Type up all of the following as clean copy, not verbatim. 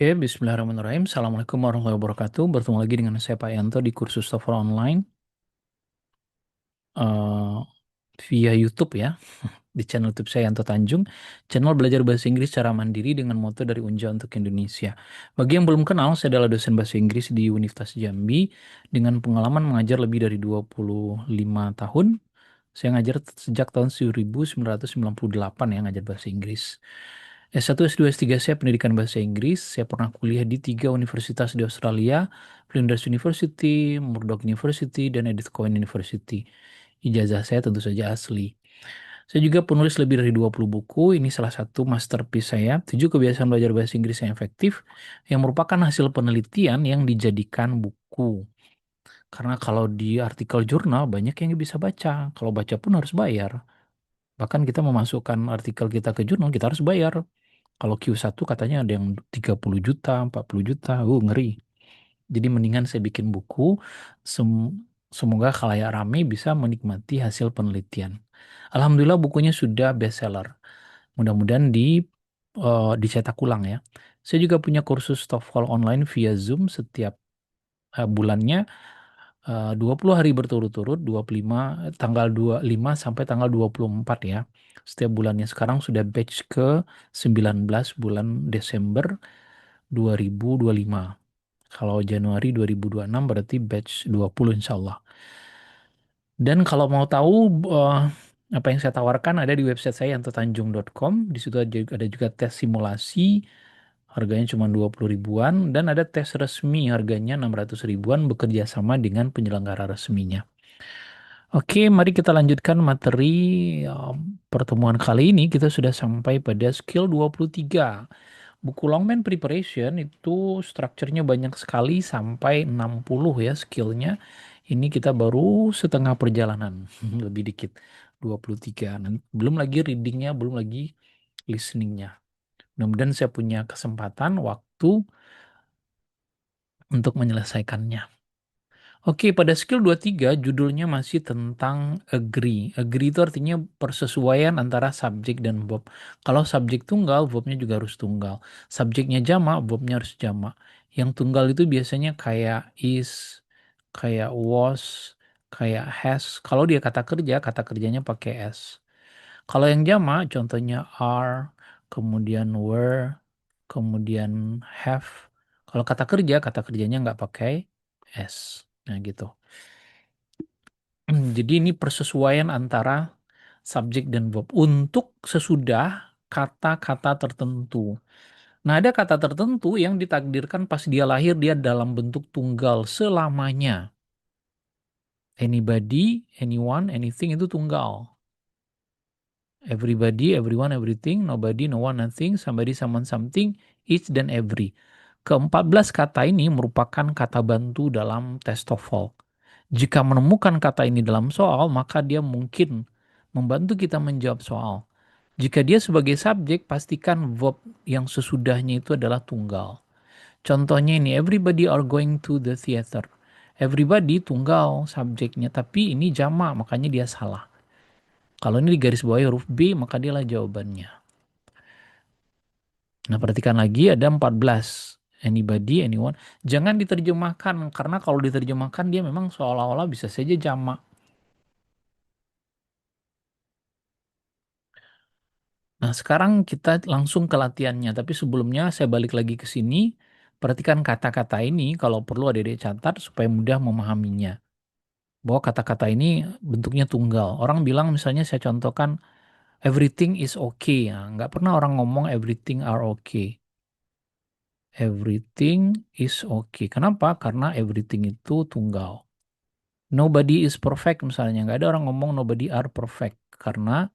Oke, Bismillahirrahmanirrahim. Assalamualaikum warahmatullahi wabarakatuh. Bertemu lagi dengan saya Pak Yanto di kursus TOEFL online eh, via YouTube ya, di channel YouTube saya Yanto Tanjung, channel belajar bahasa Inggris secara mandiri dengan moto dari Unja untuk Indonesia. Bagi yang belum kenal, saya adalah dosen bahasa Inggris di Universitas Jambi dengan pengalaman mengajar lebih dari 25 tahun. Saya ngajar sejak tahun 1998 ya, ngajar bahasa Inggris. S1, S2, S3 saya pendidikan bahasa Inggris. Saya pernah kuliah di 3 universitas di Australia, Flinders University, Murdoch University, dan Edith Cowan University. Ijazah saya tentu saja asli. Saya juga penulis lebih dari 20 buku. Ini salah satu masterpiece saya, 7 kebiasaan belajar bahasa Inggris yang efektif, yang merupakan hasil penelitian yang dijadikan buku. Karena kalau di artikel jurnal banyak yang bisa baca. Kalau baca pun harus bayar. Bahkan kita memasukkan artikel kita ke jurnal, kita harus bayar. Kalau Q1 katanya ada yang 30 juta, 40 juta, ngeri. Jadi mendingan saya bikin buku, semoga khalayak rame bisa menikmati hasil penelitian. Alhamdulillah bukunya sudah bestseller. Mudah-mudahan dicetak ulang ya. Saya juga punya kursus TOEFL online via Zoom setiap bulannya 20 hari berturut-turut, 25 sampai tanggal 24 ya. Setiap bulannya sekarang sudah batch ke 19 bulan Desember 2025. Kalau Januari 2026 berarti batch 20 insya Allah. Dan kalau mau tahu apa yang saya tawarkan ada di website saya yantotanjung.com. Di situ ada juga tes simulasi, harganya cuma 20 ribuan. Dan ada tes resmi harganya 600 ribuan bekerja sama dengan penyelenggara resminya. Oke, mari kita lanjutkan materi pertemuan kali ini. Kita sudah sampai pada skill 23. Buku Longman Preparation itu strukturnya banyak sekali sampai 60 ya skillnya. Ini kita baru setengah perjalanan, lebih dikit 23. Belum lagi readingnya, belum lagi listeningnya. Mudah-mudahan saya punya kesempatan, waktu untuk menyelesaikannya. Oke, pada skill 23 judulnya masih tentang agree. Agree itu artinya persesuaian antara subjek dan verb. Kalau subjek tunggal, verbnya juga harus tunggal. Subjeknya jamak, verbnya harus jamak. Yang tunggal itu biasanya kayak is, kayak was, kayak has. Kalau dia kata kerjanya pakai s. Kalau yang jamak, contohnya are, kemudian were, kemudian have. Kalau kata kerjanya nggak pakai s. Nah gitu. Jadi ini persesuaian antara subjek dan verb untuk sesudah kata-kata tertentu. Nah, ada kata tertentu yang ditakdirkan pas dia lahir dia dalam bentuk tunggal selamanya. Anybody, anyone, anything itu tunggal. Everybody, everyone, everything, nobody, no one, nothing, somebody, someone, something, each dan every. Ke-14 kata ini merupakan kata bantu dalam tes TOEFL. Jika menemukan kata ini dalam soal, maka dia mungkin membantu kita menjawab soal. Jika dia sebagai subjek, pastikan verb yang sesudahnya itu adalah tunggal. Contohnya ini, everybody are going to the theater. Everybody tunggal subjeknya, tapi ini jamak, makanya dia salah. Kalau ini di garis bawah huruf B, maka dialah jawabannya. Nah, perhatikan lagi ada 14. Anybody, anyone. Jangan diterjemahkan, karena kalau diterjemahkan dia memang seolah-olah bisa saja jamak. Nah, sekarang kita langsung ke latihannya. Tapi sebelumnya saya balik lagi ke sini. Perhatikan kata-kata ini, kalau perlu adik-adik catat supaya mudah memahaminya. Bahwa kata-kata ini bentuknya tunggal. Orang bilang misalnya saya contohkan, everything is okay. Nah, nggak pernah orang ngomong everything are okay. Everything is okay. Kenapa? Karena everything itu tunggal. Nobody is perfect misalnya. Nggak ada orang ngomong nobody are perfect. Karena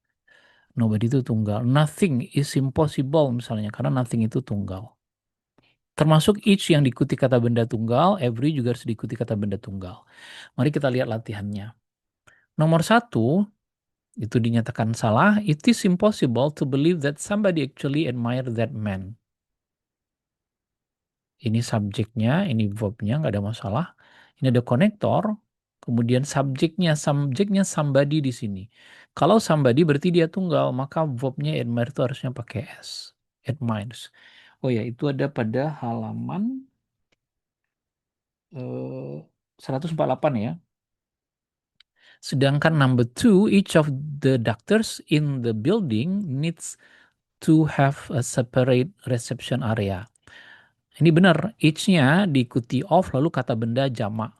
nobody itu tunggal. Nothing is impossible misalnya. Karena nothing itu tunggal. Termasuk each yang diikuti kata benda tunggal. Every juga harus diikuti kata benda tunggal. Mari kita lihat latihannya. Nomor 1, itu dinyatakan salah. It is impossible to believe that somebody actually admire that man. Ini subjeknya, ini verbnya, nggak ada masalah. Ini ada konektor, kemudian subjeknya somebody di sini. Kalau somebody berarti dia tunggal, maka verbnya admire itu harusnya pakai S. Admires. Oh ya, itu ada pada halaman 148 ya. Sedangkan number two, each of the doctors in the building needs to have a separate reception area. Ini benar, each-nya diikuti of lalu kata benda jamak.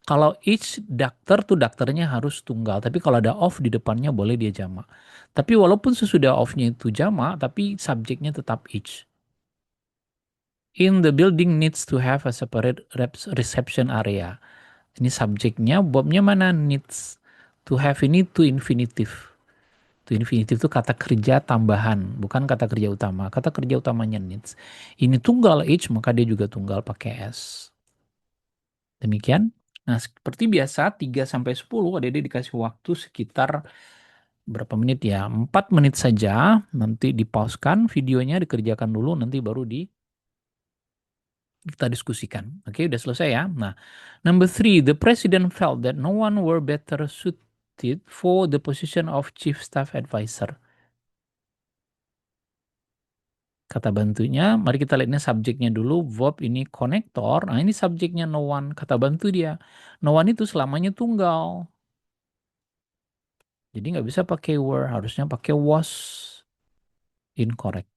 Kalau each doctor tuh dokternya harus tunggal, tapi kalau ada of di depannya boleh dia jamak. Tapi walaupun sesudah of-nya itu jamak, tapi subjeknya tetap each. In the building needs to have a separate reception area. Ini subjeknya, verbnya mana? Needs. To have ini to infinitive. To infinitive itu kata kerja tambahan, bukan kata kerja utama. Kata kerja utamanya needs. Ini tunggal each, maka dia juga tunggal pakai S. Demikian. Nah, seperti biasa 3 sampai 10 adik-adik dikasih waktu sekitar berapa menit ya? 4 menit saja. Nanti dipauskan videonya, dikerjakan dulu, nanti baru kita diskusikan. Oke, udah selesai ya. Nah, number three, the president felt that no one were better suited for the position of chief staff advisor. Kata bantunya, mari kita lihatnya subjeknya dulu. Verb ini konektor. Nah, ini subjeknya no one. Kata bantu dia. No one itu selamanya tunggal. Jadi nggak bisa pakai were, harusnya pakai was. Incorrect.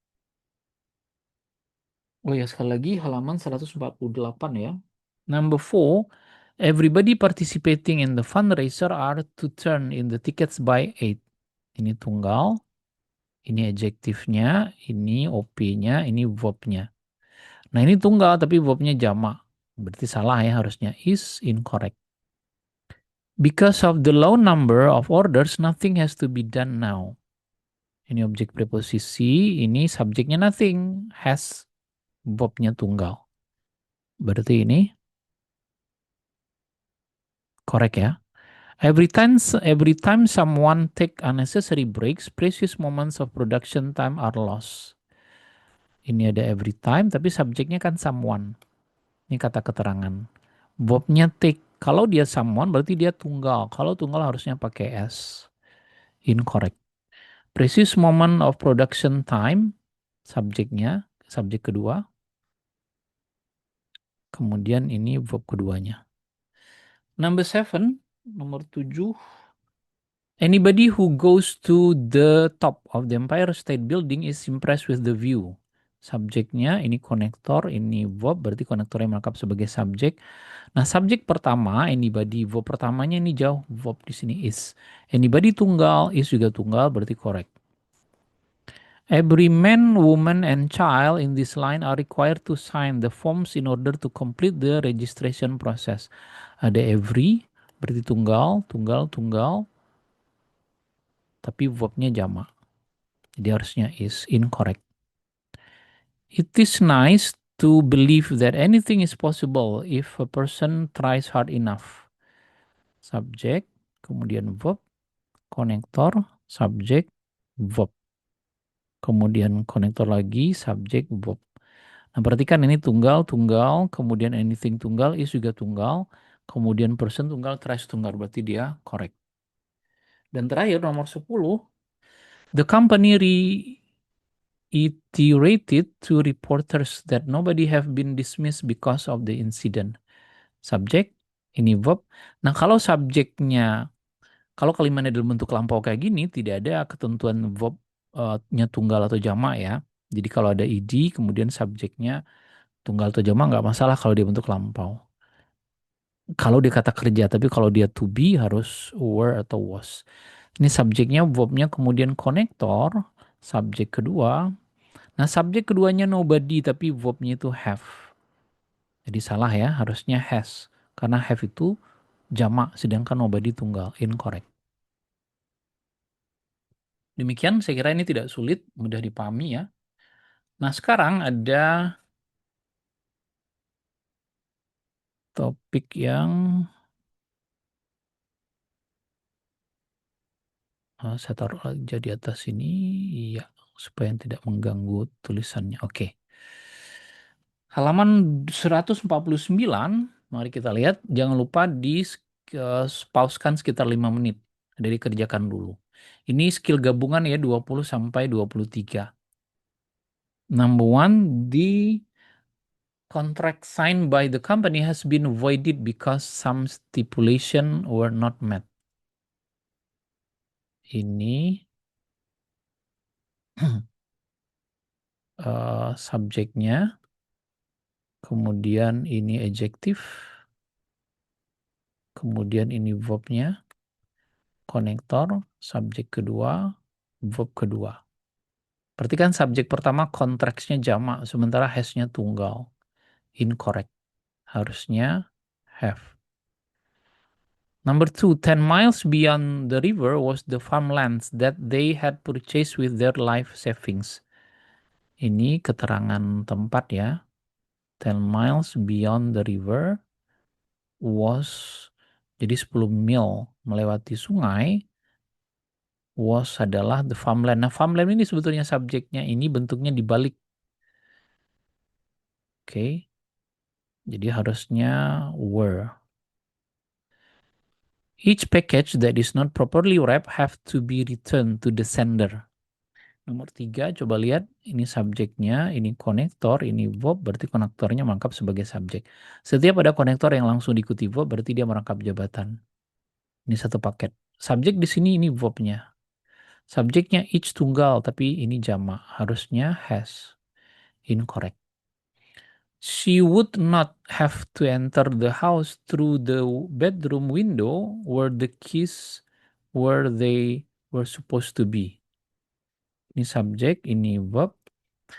Oh ya, sekali lagi halaman 148 ya. Number four, everybody participating in the fundraiser are to turn in the tickets by 8. Ini tunggal, ini adjektifnya, ini OP-nya, ini verb-nya. Nah ini tunggal tapi verb-nya jamak. Berarti salah ya harusnya. Is incorrect. Because of the low number of orders, nothing has to be done now. Ini objek preposisi, ini subjeknya nothing. Has, verb-nya tunggal. Berarti ini correct ya. Every time someone take unnecessary breaks, precious moments of production time are lost. Ini ada every time, tapi subjeknya kan someone. Ini kata keterangan. Verbnya take. Kalau dia someone berarti dia tunggal. Kalau tunggal harusnya pakai s. Incorrect. Precious moment of production time. Subjeknya. Subjek kedua. Kemudian ini verb keduanya. Number seven. Nomor 7. Anybody who goes to the top of the Empire State Building is impressed with the view. Subjeknya ini konektor, ini verb, berarti konektornya merangkap sebagai subjek. Nah, subjek pertama, anybody, verb pertamanya ini jauh, verb di sini is. Anybody tunggal, is juga tunggal, berarti correct. Every man, woman, and child in this line are required to sign the forms in order to complete the registration process. Ada every, berarti tunggal, tunggal, tunggal, tapi verbnya jamak. Jadi harusnya is incorrect. It is nice to believe that anything is possible if a person tries hard enough. Subjek, kemudian verb, konektor, subjek, verb. Kemudian konektor lagi, subjek, verb. Nah, perhatikan ini tunggal, tunggal, kemudian anything tunggal, is juga tunggal, kemudian person tunggal, tries tunggal, berarti dia correct. Dan terakhir nomor 10, the company reiterated to reporters that nobody have been dismissed because of the incident. Subjek, ini verb. Nah, kalau subjeknya, kalau kalimatnya dalam bentuk lampau kayak gini, tidak ada ketentuan verb-nya tunggal atau jamak ya. Jadi kalau ada id, kemudian subjeknya tunggal atau jamak nggak masalah kalau dia bentuk lampau. Kalau dia kata kerja, tapi kalau dia to be harus were atau was. Ini subjeknya, verbnya kemudian konektor, subjek kedua. Nah, subjek keduanya nobody, tapi verbnya itu have. Jadi salah ya, harusnya has. Karena have itu jamak, sedangkan nobody tunggal. Incorrect. Demikian, saya kira ini tidak sulit, mudah dipahami ya. Nah, sekarang ada topik yang saya taruh aja di atas ini, iya, supaya tidak mengganggu tulisannya. Oke. Halaman 149, mari kita lihat. Jangan lupa di pauskan sekitar 5 menit. Jadi kerjakan dulu. Ini skill gabungan ya 20 sampai 23. Number one, the contract signed by the company has been voided because some stipulation were not met. Ini subjeknya, kemudian ini adjektif, kemudian ini verbnya, konektor, subjek kedua, verb kedua. Berarti kan subjek pertama kontraksnya jamak, sementara has-nya tunggal. Incorrect. Harusnya have. Number two, 10 miles beyond the river was the farmlands that they had purchased with their life savings. Ini keterangan tempat ya. 10 miles beyond the river was, jadi 10 mil melewati sungai, was adalah the farmland. Nah, farmland ini sebetulnya subjeknya, ini bentuknya dibalik. Oke. Jadi harusnya were. Each package that is not properly wrapped have to be returned to the sender. Nomor 3, coba lihat. Ini subjeknya, ini konektor, ini verb, berarti konektornya merangkap sebagai subjek. Setiap ada konektor yang langsung diikuti verb, berarti dia merangkap jabatan. Ini satu paket. Subjek di sini ini verbnya. Subjeknya each tunggal, tapi ini jamak. Harusnya has. Incorrect. She would not have to enter the house through the bedroom window where the keys where they were supposed to be. Ini subjek, ini verb.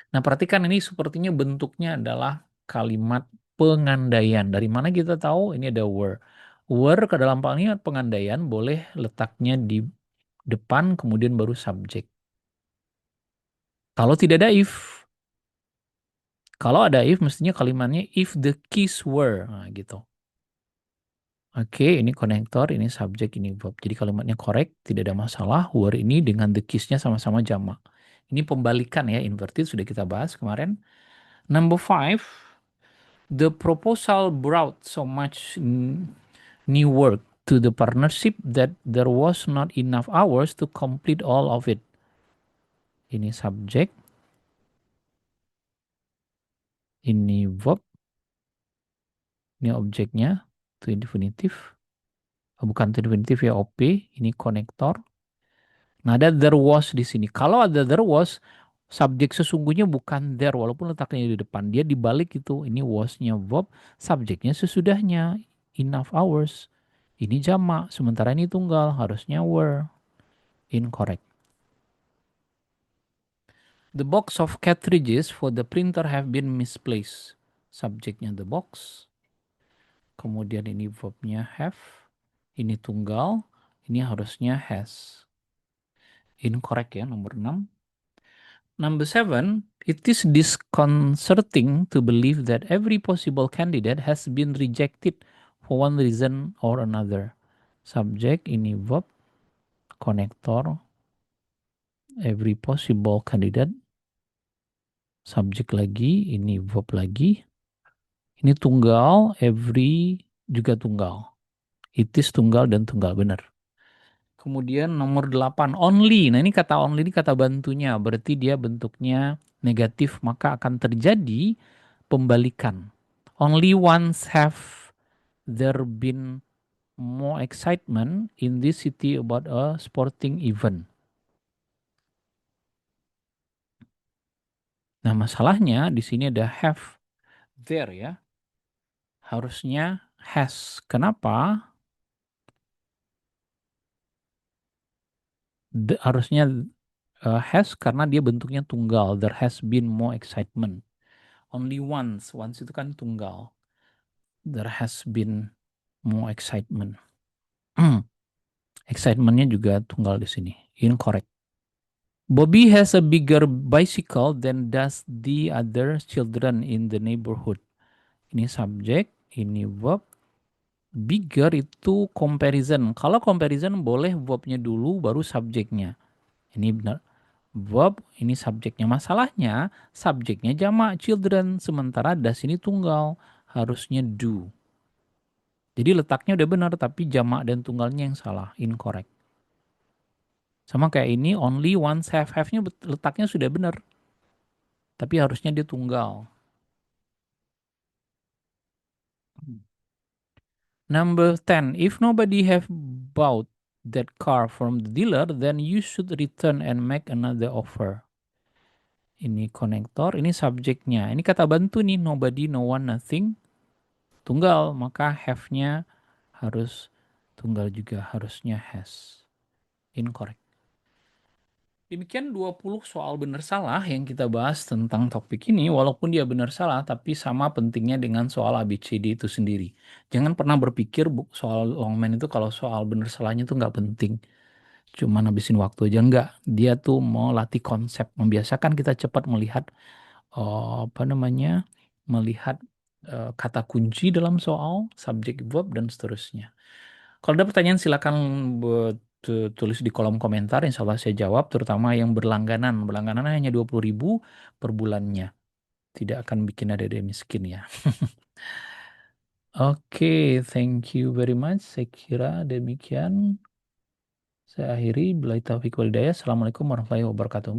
Nah, perhatikan ini sepertinya bentuknya adalah kalimat pengandaian. Dari mana kita tahu? Ini ada were. Were ke dalam kalimat pengandaian boleh letaknya di depan, kemudian baru subjek. Kalau tidak ada if. Kalau ada if, mestinya kalimatnya if the keys were. Nah, gitu. Oke, ini konektor, ini subjek, ini verb. Jadi kalimatnya correct, tidak ada masalah. Were ini dengan the keys-nya sama-sama jamak. Ini pembalikan ya, inverted sudah kita bahas kemarin. Number 5, the proposal brought so much new work to the partnership that there was not enough hours to complete all of it. Ini subjek, ini verb, ini objeknya, to infinitive. Bukan to infinitive ya, OP, ini konektor. Nah, ada there was di sini. Kalau ada there was, subjek sesungguhnya bukan there, walaupun letaknya di depan. Dia dibalik itu. Ini was-nya verb, subjeknya sesudahnya. Enough hours. Ini jamak, sementara ini tunggal. Harusnya were. Incorrect. The box of cartridges for the printer have been misplaced. Subjeknya the box. Kemudian ini verbnya have. Ini tunggal. Ini harusnya has. Incorrect ya, nomor 6. Number 7, it is disconcerting to believe that every possible candidate has been rejected for one reason or another. Subject, ini verb, konektor, every possible candidate. Subjek lagi, ini verb lagi. Ini tunggal, every juga tunggal. It is tunggal dan tunggal, benar. Kemudian nomor 8, only. Nah, ini kata only ini kata bantunya, berarti dia bentuknya negatif, maka akan terjadi pembalikan. Only once have there been more excitement in this city about a sporting event. Nah, masalahnya di sini ada have there ya. Harusnya has. Kenapa? Harusnya has karena dia bentuknya tunggal. There has been more excitement. Only once. Once itu kan tunggal. There has been more excitement. Excitementnya juga tunggal di sini. Incorrect. Bobby has a bigger bicycle than does the other children in the neighborhood. Ini subjek, ini verb. Bigger itu comparison. Kalau comparison boleh verbnya dulu baru subjeknya. Ini benar. Verb, ini subjeknya. Masalahnya subjeknya jamak children. Sementara das ini tunggal. Harusnya do. Jadi letaknya udah benar tapi jamak dan tunggalnya yang salah. Incorrect. Sama kayak ini only once have. Have-nya letaknya sudah benar. Tapi harusnya dia tunggal. Number 10, if nobody have bought that car from the dealer, then you should return and make another offer. Ini konektor, ini subjeknya. Ini kata bantu nih, nobody, no one, nothing. Tunggal, maka have-nya harus tunggal juga, harusnya has. Incorrect. Demikian 20 soal benar salah yang kita bahas tentang topik ini. Walaupun dia benar salah, tapi sama pentingnya dengan soal ABCD itu sendiri. Jangan pernah berpikir soal longman itu kalau soal benar salahnya itu nggak penting. Cuman habisin waktu aja. Enggak. Dia tuh mau latih konsep. Membiasakan kita cepat melihat, apa namanya, melihat kata kunci dalam soal, subjek verb, dan seterusnya. Kalau ada pertanyaan silakan tulis di kolom komentar. Insya Allah saya jawab, terutama yang berlangganan. Berlangganan hanya 20.000 per bulannya. Tidak akan bikin ada miskin ya. Oke, thank you very much. Saya kira demikian. Saya akhiri. Billahi taufiq wal hidayah. Assalamualaikum warahmatullahi wabarakatuh.